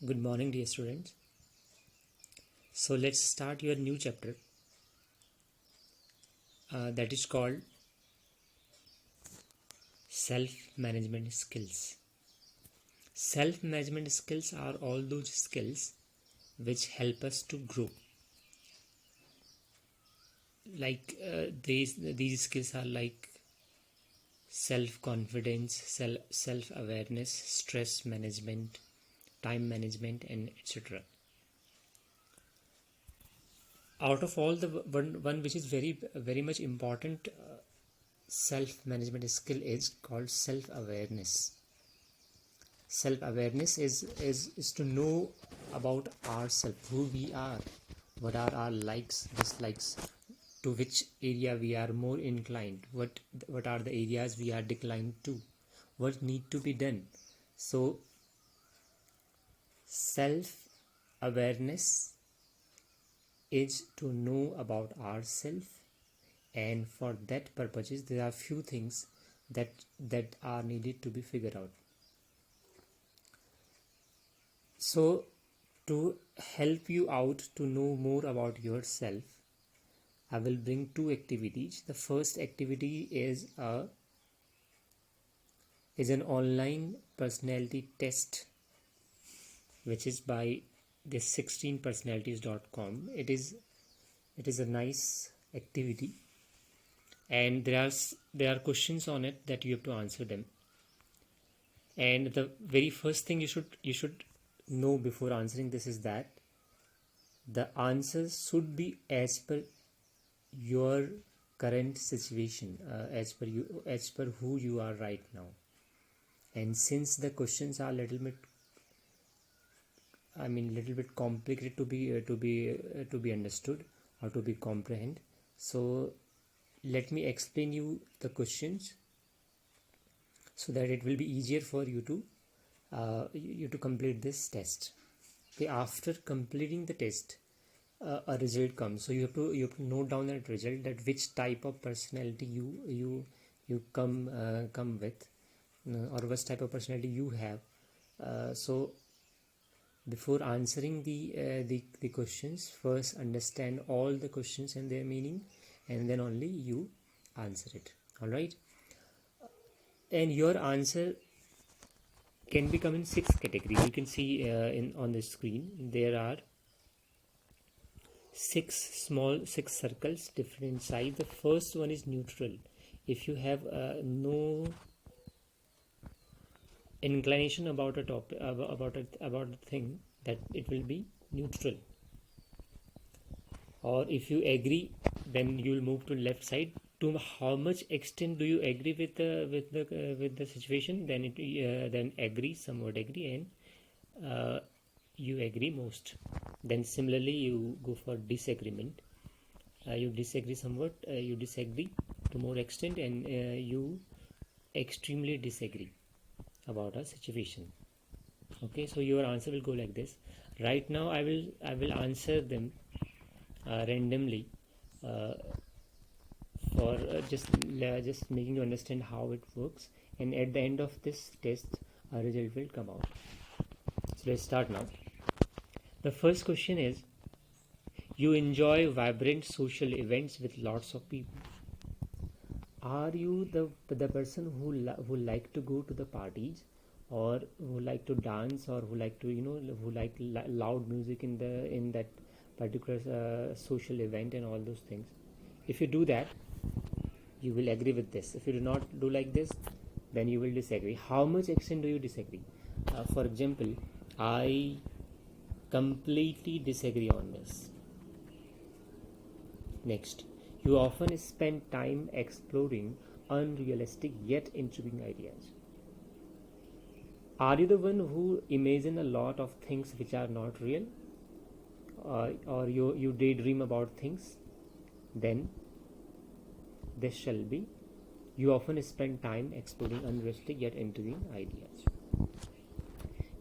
Good morning, dear students. So let's start your new chapter that is called self-management skills. Self-management skills are all those skills which help us to grow. These skills are like self-confidence, self-awareness, stress management, time management, and etc. Out of all, the one which is very much important self-management skill is called self-awareness. Self-awareness is to know about ourselves, who we are, what are our likes, dislikes, to which area we are more inclined, what are the areas we are declined to, what need to be done. So self-awareness is to know about ourselves, and for that purposes there are few things that are needed to be figured out. So to help you out to know more about yourself, I will bring two activities. The first activity is an online personality test, which is by this 16personalities.com. It is a nice activity, and there are questions on it that you have to answer them. And the very first thing you should know before answering this is that the answers should be as per your current situation, as per who you are right now. And since the questions are little bit complicated to be understood or to be comprehend, so let me explain you the questions so that it will be easier for you to complete this test. Okay, after completing the test, a result comes. So you have to note down that result, that which type of personality you come with, or what type of personality you have. So before answering the questions, first understand all the questions and their meaning, and then only you answer it. All right, and your answer can become in 6 categories. You can see on the screen there are six circles, different in size. The first one is neutral. If you have no inclination about a topic, about a thing, that it will be neutral. Or if you agree, then you will move to left side. To how much extent do you agree with the situation? Then agree, somewhat agree, and you agree most. Then similarly you go for disagreement. You disagree somewhat, you disagree to more extent, and you extremely disagree about a situation. Okay, so your answer will go like this. Right now I will answer them randomly, for just making you understand how it works, and at the end of this test a result will come out. So let's start now. The first question is, you enjoy vibrant social events with lots of people. Are you the person who like to go to the parties, or who like to dance, or who like to who like loud music in that particular social event and all those things? If you do that, you will agree with this. If you do not do like this, then you will disagree. How much extent do you disagree? For example, I completely disagree on this. Next, you often spend time exploring unrealistic yet intriguing ideas. Are you the one who imagine a lot of things which are not real? Or you daydream about things? Then this shall be, you often spend time exploring unrealistic yet intriguing ideas.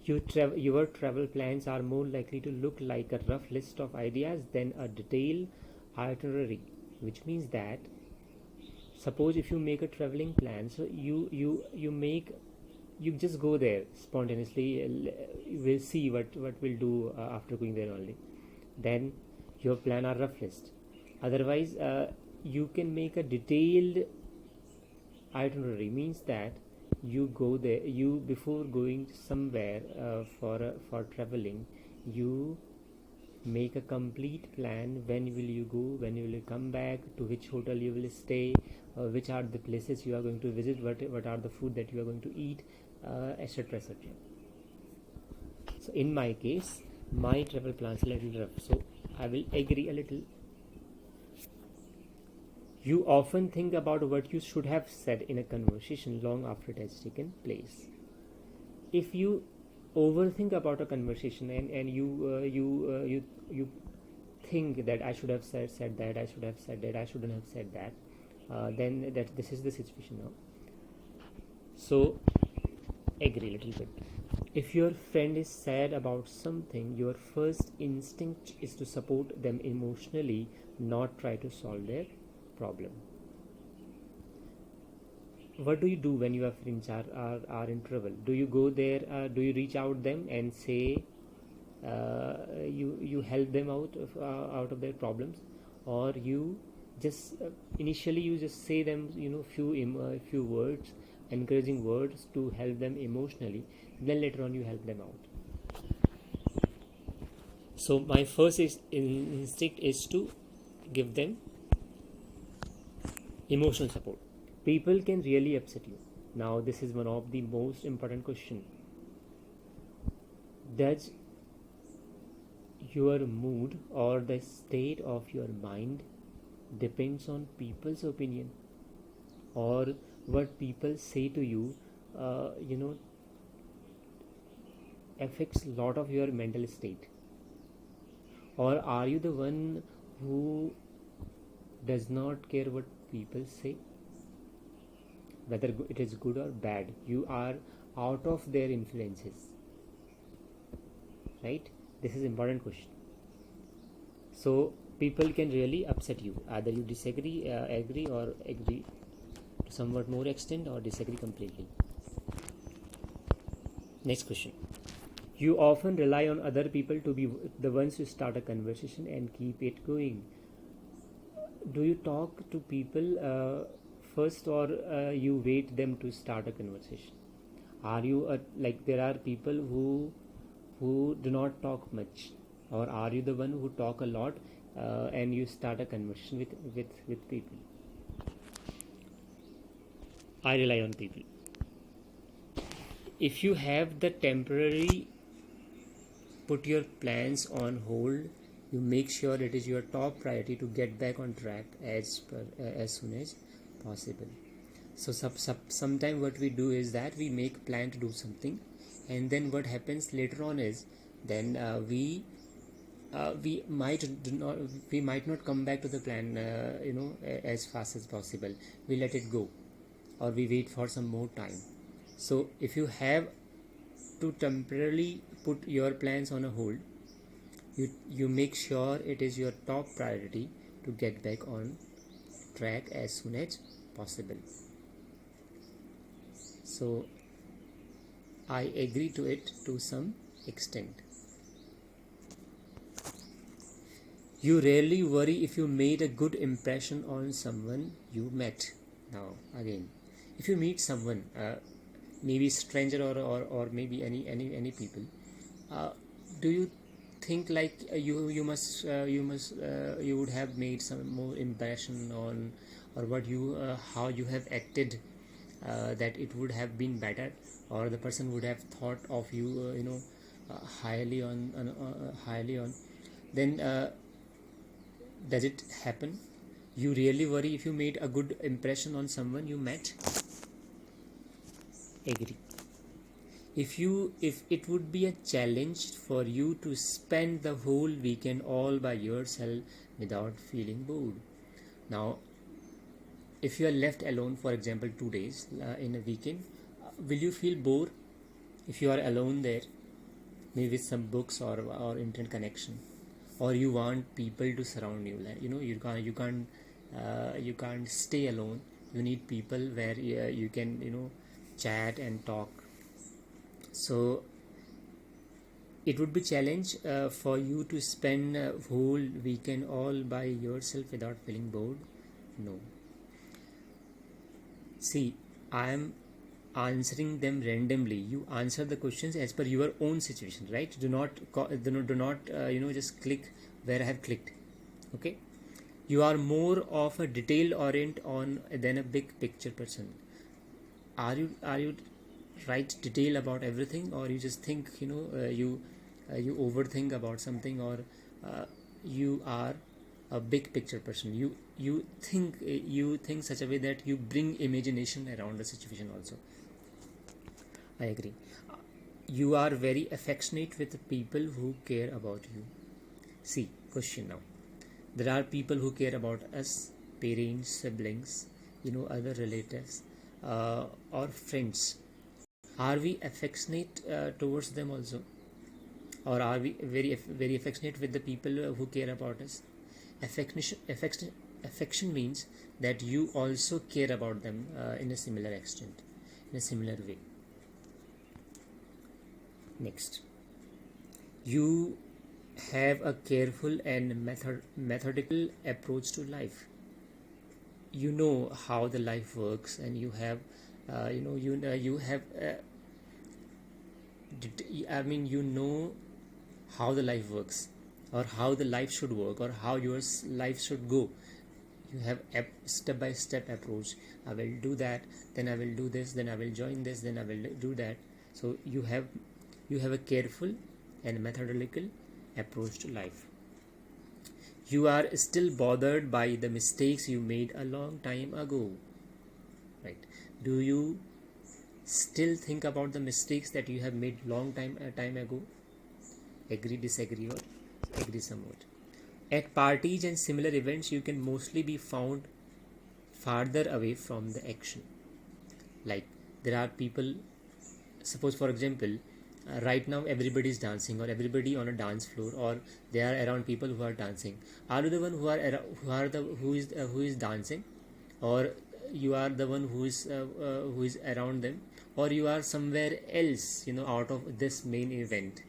Your travel plans are more likely to look like a rough list of ideas than a detailed itinerary, which means that, suppose if you make a traveling plan, so you make you just go there spontaneously. You will see what we'll do after going there only. Then your plan are rough list. Otherwise, you can make a detailed itinerary. Means that you go there. You before going somewhere for traveling, you make a complete plan. When will you go, when will you come back, to which hotel you will stay, which are the places you are going to visit, what are the food that you are going to eat, etc, etc. So in my case, my travel plans are a little rough, so I will agree a little. You often think about what you should have said in a conversation long after it has taken place. If you overthink about a conversation and you think that I should have said that, I should have said that, I shouldn't have said that, then that this is the situation now. So agree a little bit. If your friend is sad about something, your first instinct is to support them emotionally, not try to solve their problem. What do you do when your friends are in trouble? Do you go there, do you reach out them and say, you help them out of their problems, or you just initially you just say them few words, encouraging words to help them emotionally, then later on you help them out. So my first instinct is to give them emotional support. People can really upset you. Now this is one of the most important question. Does your mood or the state of your mind depends on people's opinion, or what people say to you affects a lot of your mental state? Or are you the one who does not care what people say, whether it is good or bad? You are out of their influences, right? This is important question. So people can really upset you. Either you disagree, agree, or agree to somewhat more extent, or disagree completely. Next question. You often rely on other people to be the ones who start a conversation and keep it going. Do you talk to people first, or you wait them to start a conversation? Are you like there are people who do not talk much, or are you the one who talk a lot and you start a conversation with people? I rely on people. If you have the temporary put your plans on hold, you make sure it is your top priority to get back on track as soon as possible. So sometime what we do is that we make plan to do something, and then what happens later on is then we might not come back to the plan as fast as possible. We let it go, or we wait for some more time. So if you have to temporarily put your plans on a hold, you make sure it is your top priority to get back on track as soon as possible. So I agree to it to some extent. You rarely worry if you made a good impression on someone you met. Now again, if you meet someone, maybe stranger or maybe any people, do you think like you would have made some more impression on, or what you how you have acted, that it would have been better, or the person would have thought of you highly on, then does it happen? You really worry if you made a good impression on someone you met? Agree. If it would be a challenge for you to spend the whole weekend all by yourself without feeling bored. Now if you are left alone, for example 2 days in a weekend, will you feel bored if you are alone there, maybe with some books or internet connection, or you want people to surround you? Like, you can't stay alone. You need people where you can chat and talk. So it would be challenge for you to spend a whole weekend all by yourself without feeling bored. No. See, I am answering them randomly. You answer the questions as per your own situation, right? Do not just click where I have clicked. Okay. You are more of a detail orient on than a big picture person. Are you write detail about everything, or you just think you overthink about something, or you are a big picture person? You think such a way that you bring imagination around the situation also. I agree. You are very affectionate with the people who care about you. See, question now. There are people who care about us, parents, siblings, other relatives, or friends. Are we affectionate towards them also, or are we very affectionate with the people who care about us? Affection means that you also care about them in a similar extent, in a similar way. Next, you have a careful and methodical approach to life. You know how the life works, and you have you have you know how the life works, or how the life should work, or how your life should go. You have a step by step approach. I will do that, then I will do this, then I will join this, then I will do that. So you have a careful and methodical approach to life. You are still bothered by the mistakes you made a long time ago, right? Do you still think about the mistakes that you have made long time ago? Agree, disagree, or agree somewhat? At parties and similar events, you can mostly be found farther away from the action. Like, there are people, suppose for example, right now everybody is dancing, or everybody on a dance floor, or they are around people who are dancing. Are you the one who is dancing, or you are the one who is around them, or you are somewhere else, out of this main event?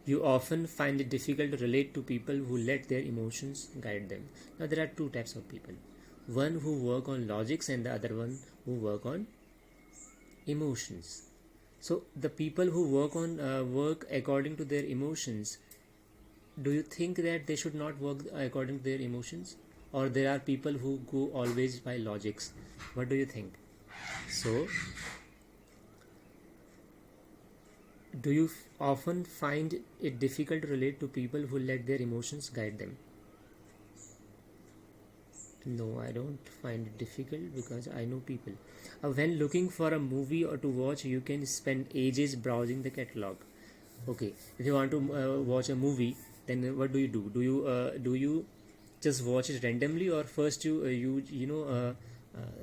You often find it difficult to relate to people who let their emotions guide them. Now, there are two types of people: one who work on logics, and the other one who work on emotions. So, the people who work according to their emotions, do you think that they should not work according to their emotions, or there are people who go always by logics? What do you think? So, do you often find it difficult to relate to people who let their emotions guide them? No, I don't find it difficult, because I know people. When looking for a movie or to watch, you can spend ages browsing the catalog. Okay, if you want to watch a movie, then what do you do? Do you just watch it randomly, or first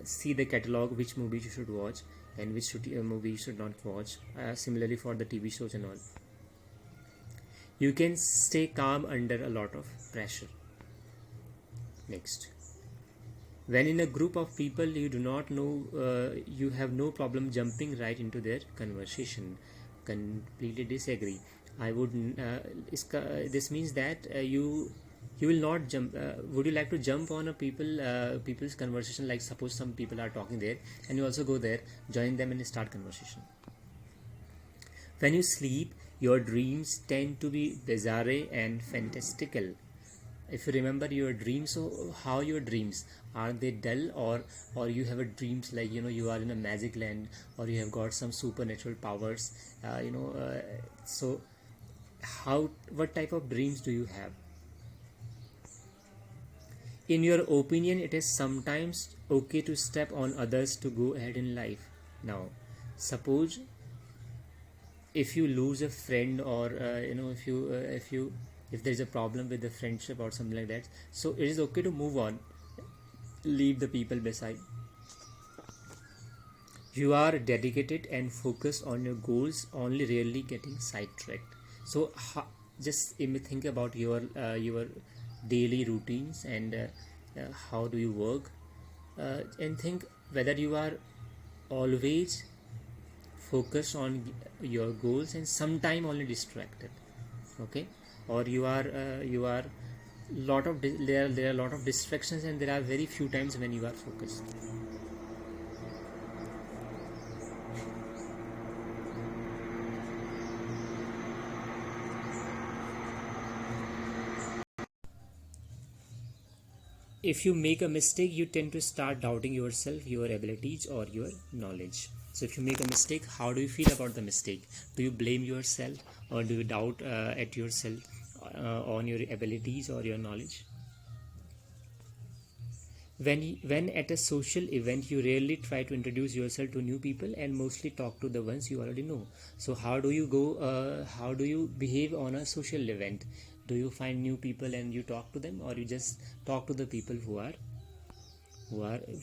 see the catalog, which movie you should watch, and which movie you should not watch? Similarly for the TV shows and all. You can stay calm under a lot of pressure. Next, when in a group of people you do not know, you have no problem jumping right into their conversation. Completely disagree. I would. This means that you will not jump. Would you like to jump on a people's conversation? Like, suppose some people are talking there, and you also go there, join them, and start conversation. When you sleep, your dreams tend to be bizarre and fantastical. If you remember your dreams, so how your dreams, are they dull, or you have a dreams like you are in a magic land, or you have got some supernatural powers? So what type of dreams do you have? In your opinion, it is sometimes okay to step on others to go ahead in life. Now, suppose if you lose a friend, or if there is a problem with the friendship or something like that, so it is okay to move on, leave the people beside. You are dedicated and focused on your goals, only rarely getting sidetracked. So just think about your daily routines, and how do you work, and think whether you are always focus on your goals and sometime only distracted, okay? Or you are there are a lot of distractions, and there are very few times when you are focused. If you make a mistake, you tend to start doubting yourself, your abilities, or your knowledge. So if you make a mistake, how do you feel about the mistake? Do you blame yourself, or do you doubt at yourself on your abilities or your knowledge? When at a social event, you rarely try to introduce yourself to new people and mostly talk to the ones you already know. So how do you behave on a social event? Do you find new people and you talk to them, or you just talk to the people who are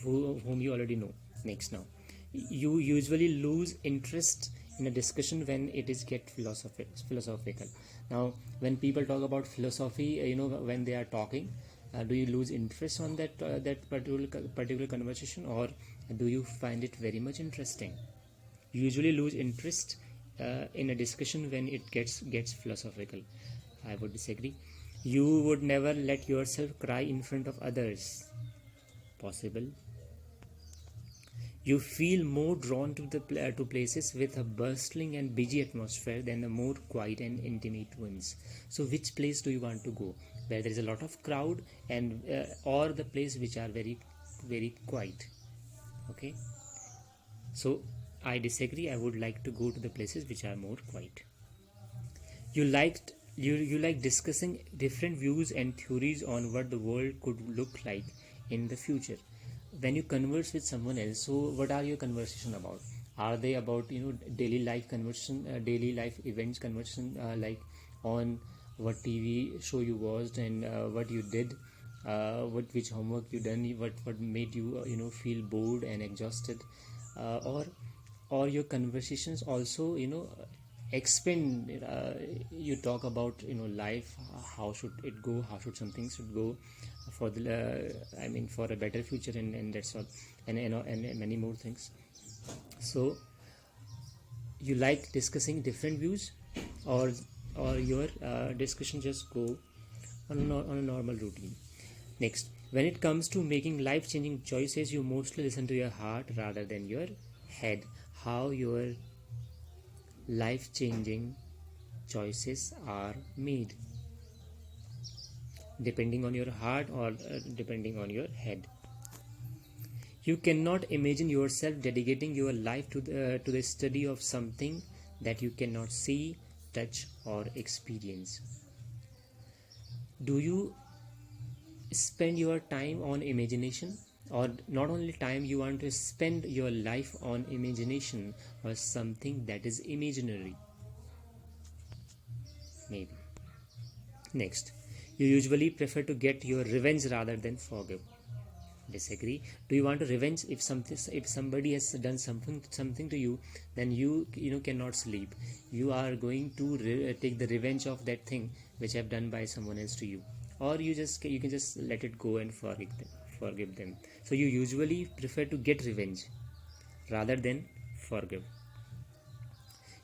whom you already know? Next, now you usually lose interest in a discussion when it is get philosophical. Now when people talk about philosophy, when they are talking, do you lose interest on that particular conversation, or do you find it very much interesting? You usually lose interest in a discussion when it gets philosophical. I would disagree. You would never let yourself cry in front of others. Possible. You feel more drawn to places with a bustling and busy atmosphere than the more quiet and intimate ones. So, which place do you want to go? Where there is a lot of crowd, and or the place which are very very quiet. Okay. So I disagree. I would like to go to the places which are more quiet. You like discussing different views and theories on what the world could look like in the future. When you converse with someone else, so what are your conversation about? Are they about daily life conversation, daily life events conversation, like on what TV show you watched, and what you did, which homework you done, what made you feel bored and exhausted, or your conversations also expand, you talk about life, how should it go, how should something should go for the for a better future, and that's all, and many more things. So you like discussing different views, or your discussion just go on a normal routine. Next, when it comes to making life changing choices, you mostly listen to your heart rather than your head. How your life changing choices are made? Depending on your heart, or depending on your head. You cannot imagine yourself dedicating your life to the study of something that you cannot see, touch, or experience. Do you spend your time on imagination, or not only time, you want to spend your life on imagination or something that is imaginary? Maybe. Next, you usually prefer to get your revenge rather than forgive. Disagree. Do you want to revenge? If somebody has done something to you, then you cannot sleep. You are going to take the revenge of that thing which have done by someone else to you, or you can just let it go and forgive them. So you usually prefer to get revenge rather than forgive.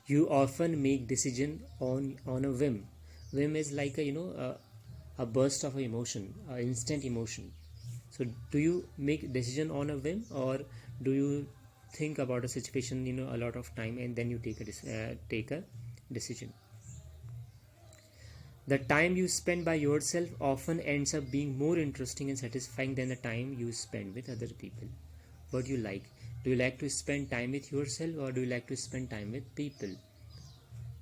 You often make decision on a whim. Whim is like a burst of emotion, instant emotion. So do you make decision on a whim, or do you think about a situation a lot of time, and then you take a decision? The time you spend by yourself often ends up being more interesting and satisfying than the time you spend with other people. What do you like? Do you like to spend time with yourself, or do you like to spend time with people?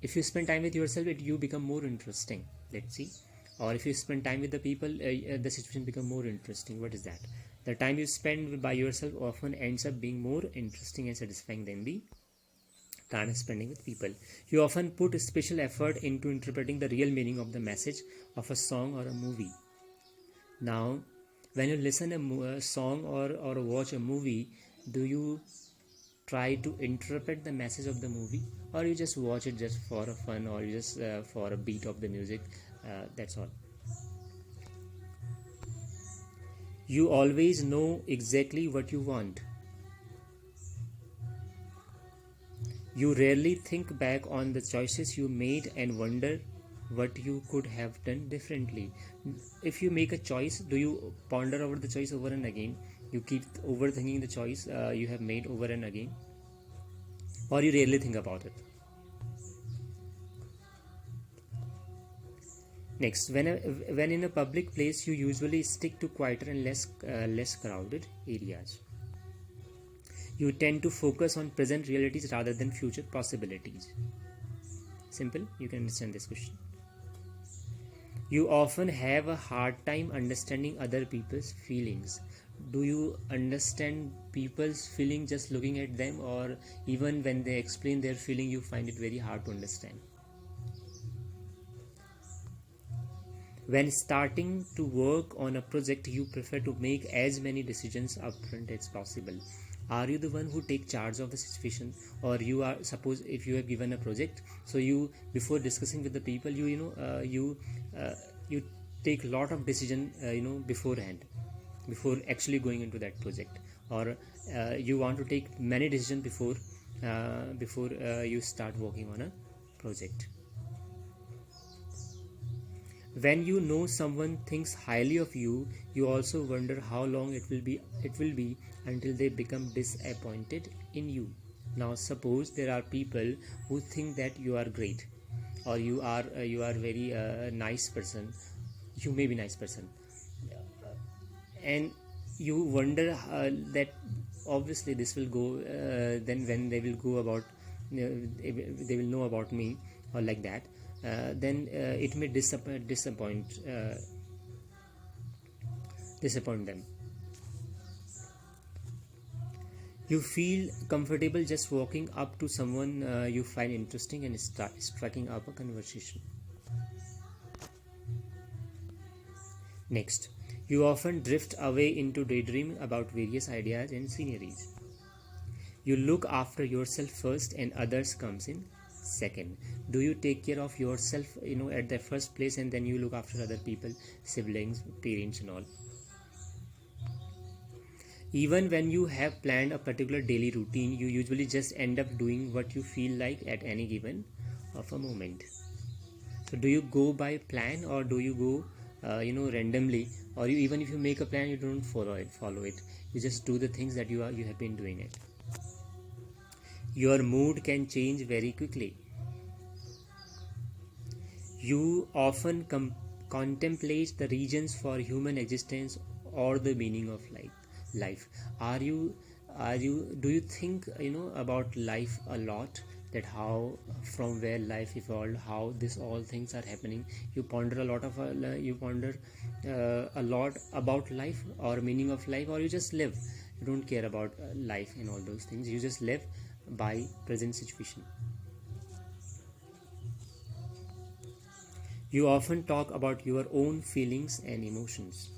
If you spend time with yourself, you become more interesting. Let's see. Or if you spend time with the people, the situation become more interesting. What is that? The time you spend by yourself often ends up being more interesting and satisfying than the time spending with people. You often put special effort into interpreting the real meaning of the message of a song or a movie. Now, when you listen a song, or watch a movie, do you try to interpret the message of the movie, or you just watch it just for a fun, or you just for a beat of the music? That's all. You always know exactly what you want. You rarely think back on the choices you made and wonder what you could have done differently. If you make a choice, do you ponder over the choice over and again? You keep overthinking the choice you have made over and again, or you rarely think about it? Next, when in a public place, you usually stick to quieter and less crowded areas. You tend to focus on present realities rather than future possibilities. Simple, you can understand this question. You often have a hard time understanding other people's feelings. Do you understand people's feeling just looking at them, or even when they explain their feeling, you find it very hard to understand? When starting to work on a project, you prefer to make as many decisions upfront as possible. Are you the one who take charge of the situation, or you are, suppose if you have given a project, so you, before discussing with the people, you take a lot of decision beforehand, before actually going into that project, or you want to take many decisions before you start working on a project. When you know someone thinks highly of you, you also wonder how long it will be until they become disappointed in you. Now suppose there are people who think that you are great, or you are very nice person. You may be nice person, and you wonder that obviously this will go, then when they will go about, they will know about me, or like that, then it may disappoint them. You feel comfortable just walking up to someone you find interesting and striking up a conversation. Next, you often drift away into daydreaming about various ideas and sceneries. You look after yourself first and others comes in second. Do you take care of yourself, at the first place, and then you look after other people, siblings, parents and all? Even when you have planned a particular daily routine, you usually just end up doing what you feel like at any given of a moment. So do you go by plan, or do you go randomly, or even if you make a plan, you don't follow it, you just do the things that you have been doing it? Your mood can change very quickly. You often contemplate the reasons for human existence or the meaning of life. Are you do you think about life a lot, that how, from where life evolved, how this all things are happening? You ponder a lot about life or meaning of life, or you just live, you don't care about life and all those things, you just live by present situation? You often talk about your own feelings and emotions.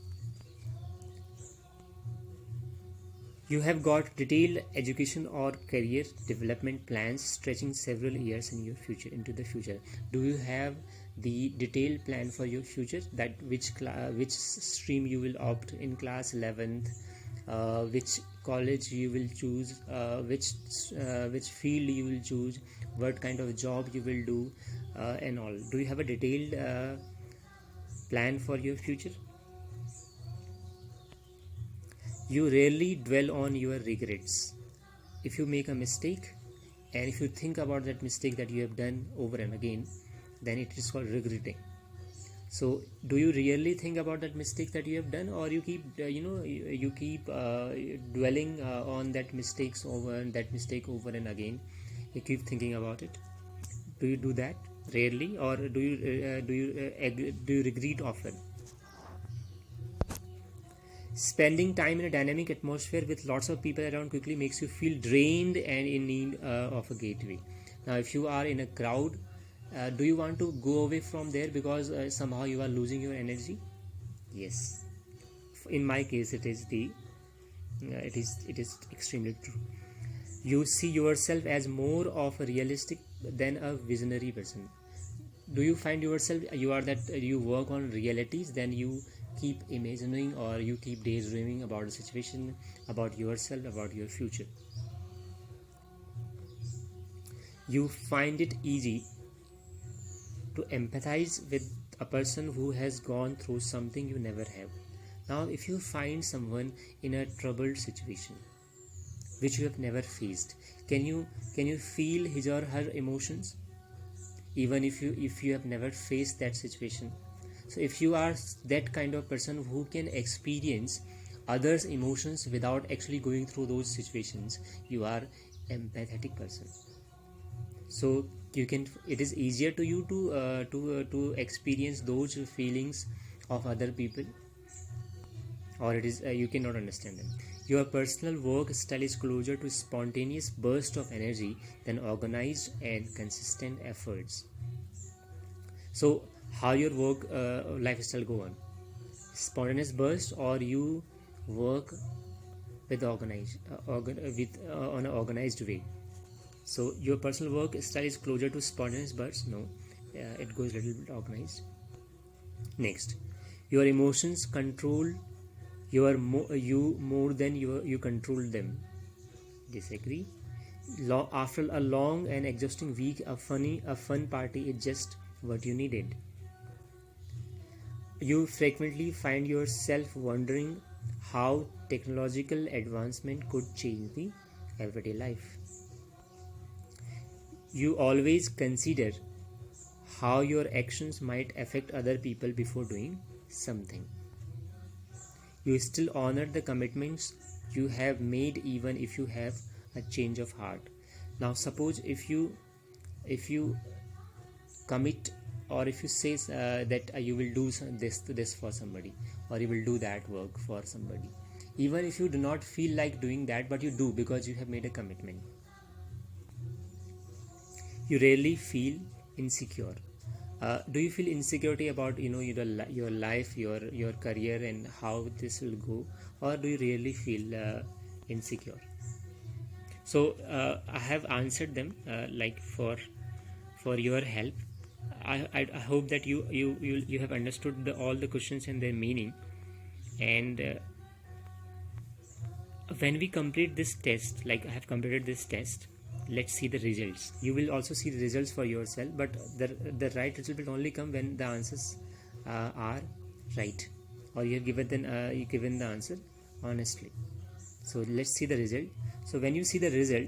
You have got detailed education or career development plans stretching several years into the future. Do you have the detailed plan for your future, that which stream you will opt in class 11th, which college you will choose, which field you will choose, what kind of job you will do, and all? Do you have a detailed plan for your future? You rarely dwell on your regrets. If you make a mistake, and if you think about that mistake that you have done over and again, then it is called regretting. So do you really think about that mistake that you have done, or you keep you keep dwelling on that mistake over and again? You keep thinking about it. Do you do that rarely, or do you regret often? Spending time in a dynamic atmosphere with lots of people around quickly makes you feel drained and in need of a gateway. Now, if you are in a crowd, do you want to go away from there because somehow you are losing your energy? Yes. In my case, it is extremely true. You see yourself as more of a realistic than a visionary person. Do you find yourself, you work on realities, then you keep imagining, or you keep daydreaming about the situation, about yourself, about your future? you find it easy to empathize with a person who has gone through something you never have. Now, if you find someone in a troubled situation which you have never faced, can you feel his or her emotions, even if you have never faced that situation? So if you are that kind of person who can experience others' emotions without actually going through those situations, you are empathetic person. So you can, it is easier to you to experience those feelings of other people, or it is you cannot understand them. Your personal work style is closer to spontaneous burst of energy than organized and consistent efforts. So how your work lifestyle go on? Spontaneous burst, or you work with organized on an organized way? So your personal work style is closer to spontaneous bursts? No, it goes a little bit organized. Next, your emotions control you more than you control them. Disagree. After a long and exhausting week, a fun party is just what you needed. You frequently find yourself wondering how technological advancement could change the everyday life. You always consider how your actions might affect other people before doing something. You still honor the commitments you have made even if you have a change of heart. Now suppose if you commit, or if you say that you will do this for somebody, or you will do that work for somebody, even if you do not feel like doing that, but you do because you have made a commitment, you rarely feel insecure. Do you feel insecurity about your life, your career, and how this will go, or do you really feel insecure? So I have answered them like for your help. I hope that you have understood all the questions and their meaning. And when we complete this test, like I have completed this test, let's see the results. You will also see the results for yourself, but the right result will only come when the answers are right, or you have given the answer honestly. So let's see the result. So when you see the result,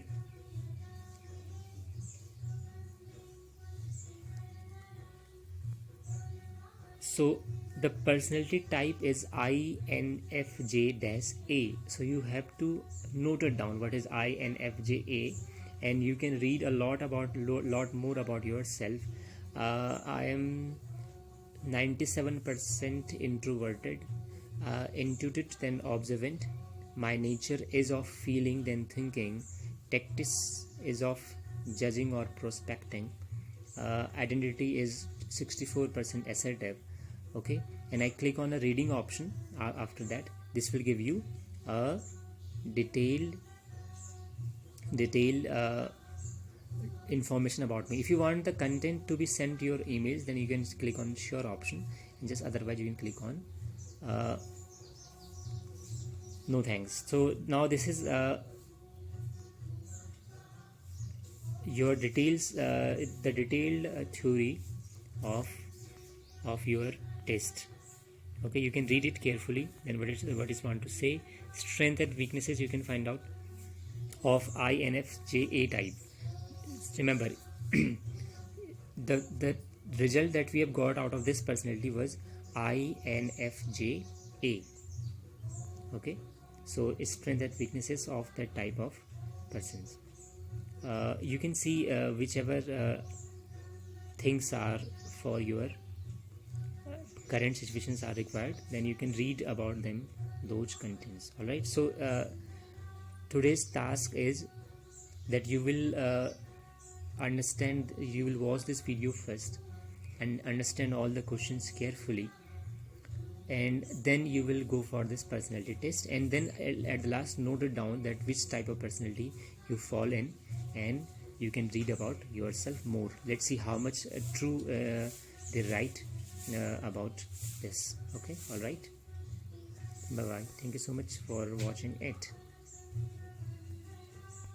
so the personality type is INFJ-A. So you have to note it down, what is INFJ-A, and you can read a lot more about yourself. I am 97% introverted, intuitive than observant. My nature is of feeling than thinking. Tactics is of judging or prospecting. Identity is 64% assertive. Okay, and I click on a reading option. After that, this will give you a detailed information about me. If you want the content to be sent to your emails, then you can click on sure option, and just otherwise you can click on no thanks. So now this is your details, the detailed theory of your test. Okay, you can read it carefully, then what is want to say. Strength and weaknesses you can find out of INFJ-A type. Remember, the result that we have got out of this personality was INFJ-A. Okay, so strength and weaknesses of that type of persons. You can see whichever things are for your current situations are required, then you can read about them, those contents. All right, so today's task is that you will you will watch this video first and understand all the questions carefully, and then you will go for this personality test, and then at the last note it down that which type of personality you fall in, and you can read about yourself more. Let's see how much true they write about this. Okay, all right, bye bye. Thank you so much for watching it.